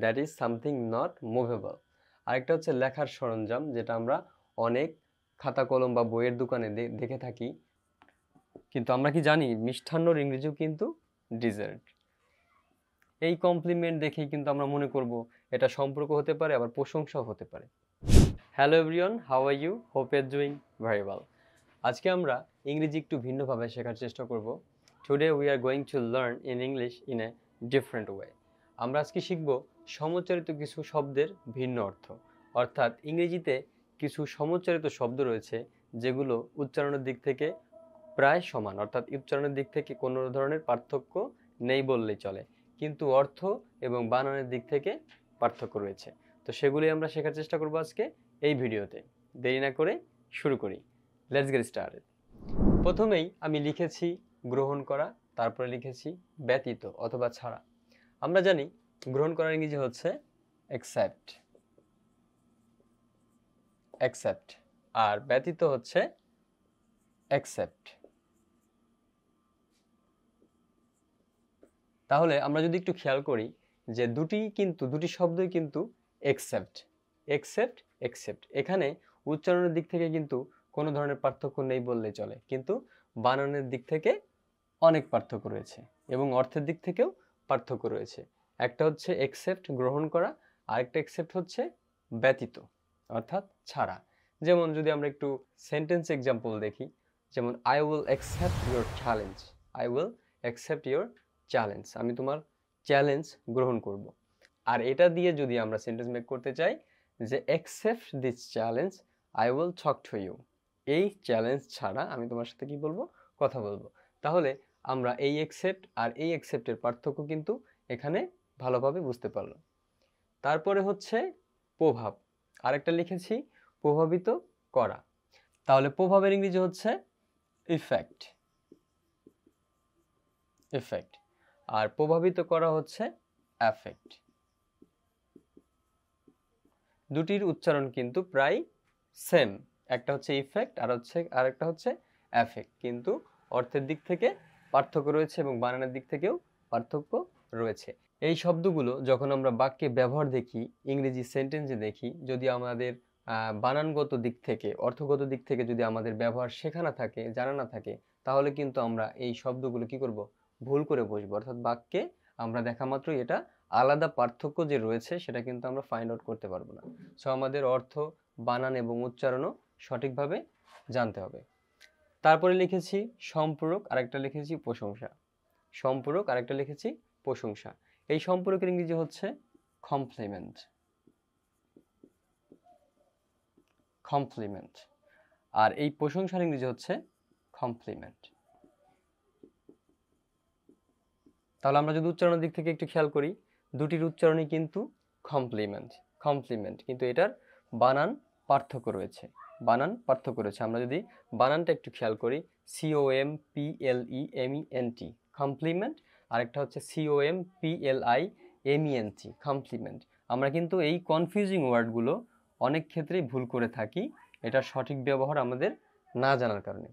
That is something not movable. আরেকটা হচ্ছে লেখার সরঞ্জাম, যেটা আমরা অনেক খাতা কলম বা বইয়ের দোকানে দেখে থাকি, কিন্তু আমরা কি জানি মিষ্টান্নর ইংরেজিও কিন্তু ডিজার্ট। এই কমপ্লিমেন্ট দেখেই কিন্তু আমরা মনে করব এটা সম্পর্ক হতে পারে, আবার প্রশংসাও হতে পারে। Hello everyone, how are you? Hope you are doing very well. আজকে আমরা ইংরেজি একটু ভিন্নভাবে শেখার চেষ্টা করব। Today we are going to learn in English in a different way. আমরা আজকে শিখব সমুচ্চারিত কিছু শব্দের ভিন্ন অর্থ, অর্থাৎ ইংরেজিতে কিছু সমুচ্চারিত শব্দ রয়েছে যেগুলো উচ্চারণের দিক থেকে প্রায় সমান, অর্থাৎ উচ্চারণের দিক থেকে কোনো ধরনের পার্থক্য নেই বললেই চলে, কিন্তু অর্থ এবং বানানের দিক থেকে পার্থক্য রয়েছে। তো সেগুলি আমরা শেখার চেষ্টা করব আজকে এই ভিডিওতে। দেরি না করে শুরু করি। Let's get started. প্রথমেই আমি লিখেছি গ্রহণ করা, তারপরে লিখেছি ব্যতীত অথবা ছাড়া। আমরা জানি গ্রহণ করার ইংরেজি হচ্ছে অ্যাকসেপ্ট, অ্যাকসেপ্ট, আর ব্যতীত হচ্ছে অ্যাকসেপ্ট। তাহলে আমরা যদি একটু খেয়াল করি যে দুটি শব্দই কিন্তু অ্যাকসেপ্ট, অ্যাকসেপ্ট, অ্যাকসেপ্ট। এখানে উচ্চারণের দিক থেকে কিন্তু কোনো ধরনের পার্থক্য নেই বললেই চলে, কিন্তু বানানের দিক থেকে অনেক পার্থক্য রয়েছে এবং অর্থের দিক থেকেও পার্থক্য রয়েছে। একটা হচ্ছে অ্যাকসেপ্ট গ্রহণ করা, আরেকটা অ্যাকসেপ্ট হচ্ছে ব্যতীত অর্থাৎ ছাড়া। যেমন যদি আমরা একটু সেন্টেন্স এক্সাম্পল দেখি, যেমন I will accept your challenge, I will accept your challenge, আমি তোমার চ্যালেঞ্জ গ্রহণ করব। আর এটা দিয়ে যদি আমরা সেন্টেন্স মেক করতে চাই যে accept this challenge, I will talk to you, এই চ্যালেঞ্জ ছাড়া আমি তোমার সাথে কি বলবো, কথা বলবো। তাহলে আমরা এই অ্যাকসেপ্ট আর এই অ্যাকসেপ্টের পার্থক্য কিন্তু এখানে ভালোভাবে বুঝতে পারলাম। তারপরে হচ্ছে প্রভাব, আরেকটা লিখেছি প্রভাবিত করা। তাহলে প্রভাবের ইংরেজি হচ্ছে ইফেক্ট, ইফেক্ট, আর প্রভাবিত করা হচ্ছে অ্যাফেক্ট। দুটির উচ্চারণ কিন্তু প্রায় সেম, একটা হচ্ছে ইফেক্ট আর আরেকটা হচ্ছে অ্যাফেক্ট, কিন্তু অর্থের দিক থেকে পার্থক্য রয়েছে এবং বানানের দিক থেকেও পার্থক্য রয়েছে। এই শব্দগুলো যখন আমরা বাক্যে ব্যবহার দেখি, ইংরেজি সেন্টেন্সে দেখি, যদি আমাদের বানানগত দিক থেকে, অর্থগত দিক থেকে যদি আমাদের ব্যবহার শেখা না থাকে, জানা না থাকে, তাহলে কিন্তু আমরা এই শব্দগুলো কি করব, ভুল করে বসবো। অর্থাৎ বাক্যে আমরা দেখা মাত্রই এটা আলাদা পার্থক্য যে রয়েছে সেটা কিন্তু আমরা ফাইন্ড আউট করতে পারবো না। সো আমাদের অর্থ, বানান এবং উচ্চারণও সঠিকভাবে জানতে হবে। তারপরে লিখেছি সম্পূরক, আরেকটা লিখেছি প্রশংসা। সম্পূরক, আরেকটা লিখেছি প্রশংসা। এই সম্পূরকের ইংরেজি হচ্ছে কমপ্লিমেন্ট, কমপ্লিমেন্ট, আর এই প্রশংসার ইংরেজি হচ্ছে কমপ্লিমেন্ট। তাহলে আমরা যদি উচ্চারণের দিক থেকে একটু খেয়াল করি, দুটির উচ্চারণই কিন্তু কমপ্লিমেন্ট, কমপ্লিমেন্ট, কিন্তু এটার বানান পার্থক্য রয়েছে, বানান পার্থক্য রয়েছে। আমরা যদি বানানটা একটু খেয়াল করি, COMPLEMENT কমপ্লিমেন্ট, আরেকটা হচ্ছে COMPLIMENT কমপ্লিমেন্ট। আমরা কিন্তু এই কনফিউজিং ওয়ার্ডগুলো অনেক ক্ষেত্রেই ভুল করে থাকি, এটার সঠিক ব্যবহার আমাদের না জানার কারণে।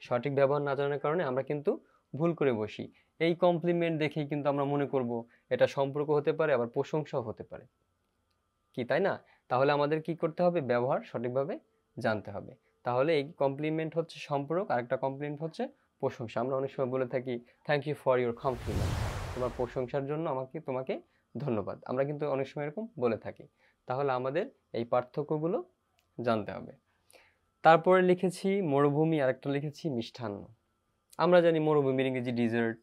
সঠিক ব্যবহার না জানার কারণে আমরা কিন্তু ভুল করে বসি। এই কমপ্লিমেন্ট দেখেই কিন্তু আমরা মনে করব এটা সম্পর্ক হতে পারে, আবার প্রশংসাও হতে পারে, কি তাই না? তাহলে আমাদের কি করতে হবে, ব্যবহার সঠিকভাবে জানতে হবে। তাহলে এই কমপ্লিমেন্ট হচ্ছে সম্পর্ক, আরেকটা কমপ্লিমেন্ট হচ্ছে প্রশংসা। আমরা অনেক সময় বলে থাকি thank you for your compliment, তোমার প্রশংসার জন্য তোমাকে ধন্যবাদ, আমরা কিন্তু অনেক সময় এরকম বলে থাকি। তাহলে আমাদের এই পার্থক্যগুলো জানতে হবে। তারপরে লিখেছি মরুভূমি, আরেকটা লিখেছি মিষ্টান্ন। আমরা জানি মরুভূমির ইংরেজি ডিজার্ট,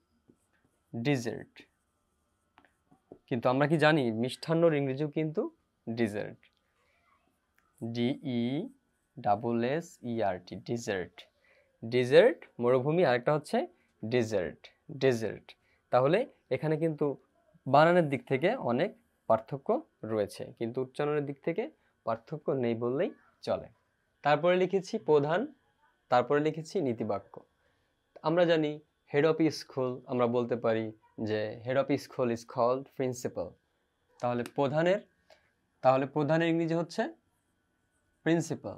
ডিজার্ট, কিন্তু আমরা কি জানি মিষ্টান্নর ইংরেজিও কিন্তু ডিজার্ট, DESSERT, ডিজার্ট, ডিজার্ট, মরুভূমি, আরেকটা হচ্ছে ডেজার্ট, ডেজার্ট। তাহলে এখানে কিন্তু বানানের দিক থেকে অনেক পার্থক্য রয়েছে, কিন্তু উচ্চারণের দিক থেকে পার্থক্য নেই বললেই চলে। তারপরে লিখেছি প্রধান, তারপরে লিখেছি নীতিবাক্য। আমরা জানি হেড অফ স্কুল, আমরা বলতে পারি যে head of school is called principal. তাহলে প্রধানের ইংরেজি হচ্ছে প্রিন্সিপাল,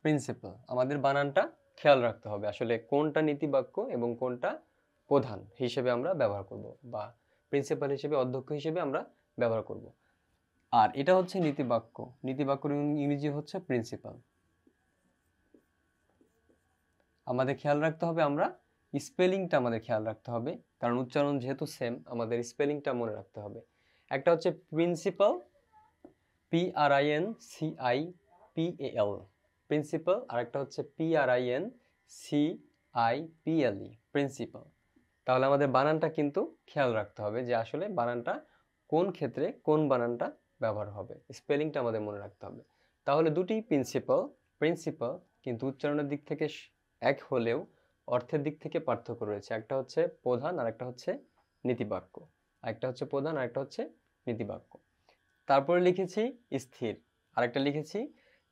প্রিন্সিপাল। আমাদের বানানটা খেয়াল রাখতে হবে, আসলে কোনটা নীতিবাক্য এবং কোনটা প্রধান হিসেবে আমরা ব্যবহার করব বা প্রিন্সিপাল হিসেবে, অধ্যক্ষ হিসেবে আমরা ব্যবহার করব। আর এটা হচ্ছে নীতিবাক্য, নীতিবাক্যের ইংরেজি হচ্ছে প্রিন্সিপাল। আমাদের খেয়াল রাখতে হবে, আমরা স্পেলিংটা আমাদের খেয়াল রাখতে হবে, কারণ উচ্চারণ যেহেতু সেম, আমাদের স্পেলিংটা মনে রাখতে হবে। একটা হচ্ছে প্রিন্সিপাল, PRINCIPAL, প্রিন্সিপাল, আর একটা হচ্ছে PRINCIPLE, প্রিন্সিপাল। তাহলে আমাদের বানানটা কিন্তু খেয়াল রাখতে হবে যে আসলে বানানটা কোন ক্ষেত্রে কোন বানানটা ব্যবহার হবে, স্পেলিংটা আমাদের মনে রাখতে হবে। তাহলে দুটি প্রিন্সিপাল কিন্তু উচ্চারণের দিক থেকে এক হলেও অর্থের দিক থেকে পার্থক্য রয়েছে। একটা হচ্ছে প্রধান আর একটা হচ্ছে নীতিবাক্য, একটা হচ্ছে প্রধান আর একটা হচ্ছে নীতিবাক্য। তারপরে লিখেছি স্থির, আরেকটা লিখেছি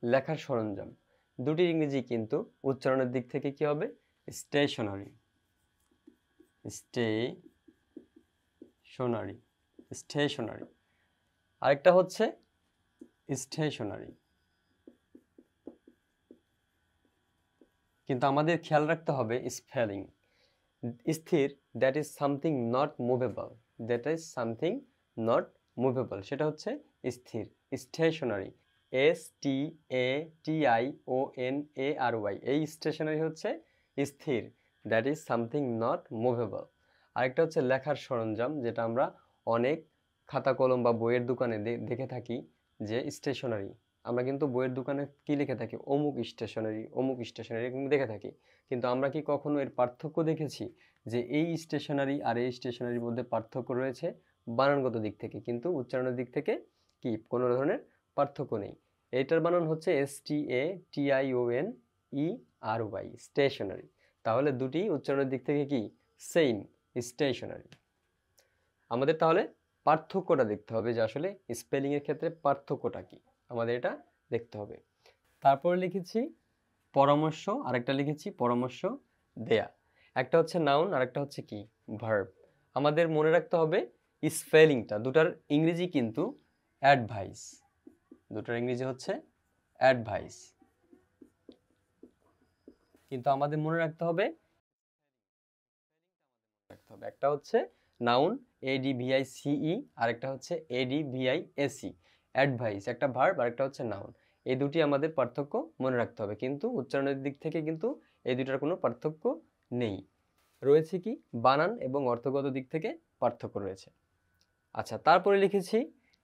লেখার সরঞ্জাম। দুটির ইংরেজি কিন্তু উচ্চারণের দিক থেকে কি হবে? Stationery, stationery, stationery. আরেকটা হচ্ছে স্টেশনারি। কিন্তু আমাদের খেয়াল রাখতে হবে স্পেলিং। স্থির, that is something not movable, that is something not movable, সেটা হচ্ছে স্থির। স্টেশনারি, STATIONARY, এই স্টেশনারি হচ্ছে স্থির, that is something not movable. আরেকটা হচ্ছে লেখার সরঞ্জাম, যেটা আমরা অনেক খাতা কলম বা বইয়ের দোকানে দেখে থাকি যে স্টেশনারি। আমরা কিন্তু বইয়ের দোকানে কি লিখে থাকি? অমুক স্টেশনারি, অমুক স্টেশনারি, এরকম দেখে থাকি। কিন্তু আমরা কি কখনো এর পার্থক্য দেখেছি যে এই স্টেশনারি আর এই স্টেশনারির মধ্যে পার্থক্য রয়েছে? বানানগত দিক থেকে, কিন্তু উচ্চারণের দিক থেকে কি কোনো ধরনের পার্থক্য নেই। এটার বানান হচ্ছে STATIONERY, স্টেশনারি। তাহলে দুটি উচ্চারণের দিক থেকে কি সেম, স্টেশনারি। আমাদের তাহলে পার্থক্যটা দেখতে হবে যে আসলে স্পেলিংয়ের ক্ষেত্রে পার্থক্যটা কি, আমাদের এটা দেখতে হবে। তারপরে লিখেছি পরামর্শ, আরেকটা লিখেছি পরামর্শ দেয়া। একটা হচ্ছে নাউন আর একটা হচ্ছে কি ভার্ব। আমাদের মনে রাখতে হবে স্পেলিংটা, দুটার ইংরেজি কিন্তু অ্যাডভাইস, দুটার ইংরেজি হচ্ছে অ্যাডভাইস। কিন্তু আমাদের মনে রাখতে হবে একটা হচ্ছে নাউন ADVICE, আর একটা হচ্ছে ADVIAC, অ্যাডভাইস একটা ভার্ব আর একটা হচ্ছে নাউন। এই দুটি আমাদের পার্থক্য মনে রাখতে হবে, কিন্তু উচ্চারণের দিক থেকে কিন্তু এই দুটার কোনো পার্থক্য নেই। রয়েছে কি বানান এবং অর্থগত দিক থেকে পার্থক্য রয়েছে। আচ্ছা, তারপরে লিখেছি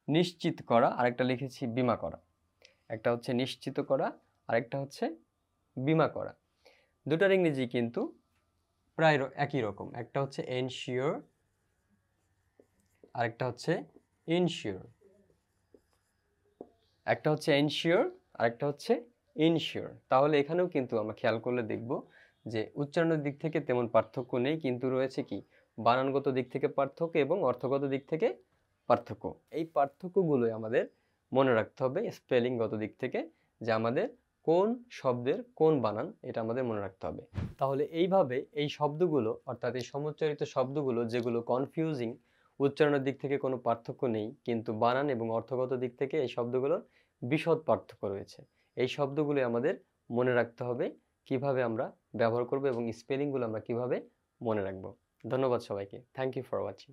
নিশ্চিত করা, আরেকটা লিখেছি বীমা করা। একটা হচ্ছে নিশ্চিত করা, আরেকটা হচ্ছে বীমা করা। দুটার ইংরেজি কিন্তু প্রায় একই রকম। একটা হচ্ছে এনশিওর, আরেকটা হচ্ছে ইনশিওর। একটা হচ্ছে এনশিওর, আরেকটা হচ্ছে ইনশিওর। তাহলে এখানেও কিন্তু আমরা খেয়াল করলে দেখব যে উচ্চারণের দিক থেকে তেমন পার্থক্য নেই, কিন্তু রয়েছে কি বানানগত দিক থেকে পার্থক্য এবং অর্থগত দিক থেকে পার্থক্য। এই পার্থক্যগুলোই আমাদের মনে রাখতে হবে স্পেলিংগত দিক থেকে, যে আমাদের কোন শব্দের কোন বানান, এটা আমাদের মনে রাখতে হবে। তাহলে এইভাবে এই শব্দগুলো, অর্থাৎ এই সমুচ্চারিত শব্দগুলো যেগুলো কনফিউজিং, উচ্চারণের দিক থেকে কোনো পার্থক্য নেই, কিন্তু বানান এবং অর্থগত দিক থেকে এই শব্দগুলোর বিশদ পার্থক্য রয়েছে, এই শব্দগুলো আমাদের মনে রাখতে হবে কিভাবে আমরা ব্যবহার করব এবং স্পেলিংগুলো আমরা কিভাবে মনে রাখবো। ধন্যবাদ সবাইকে। Thank you for watching.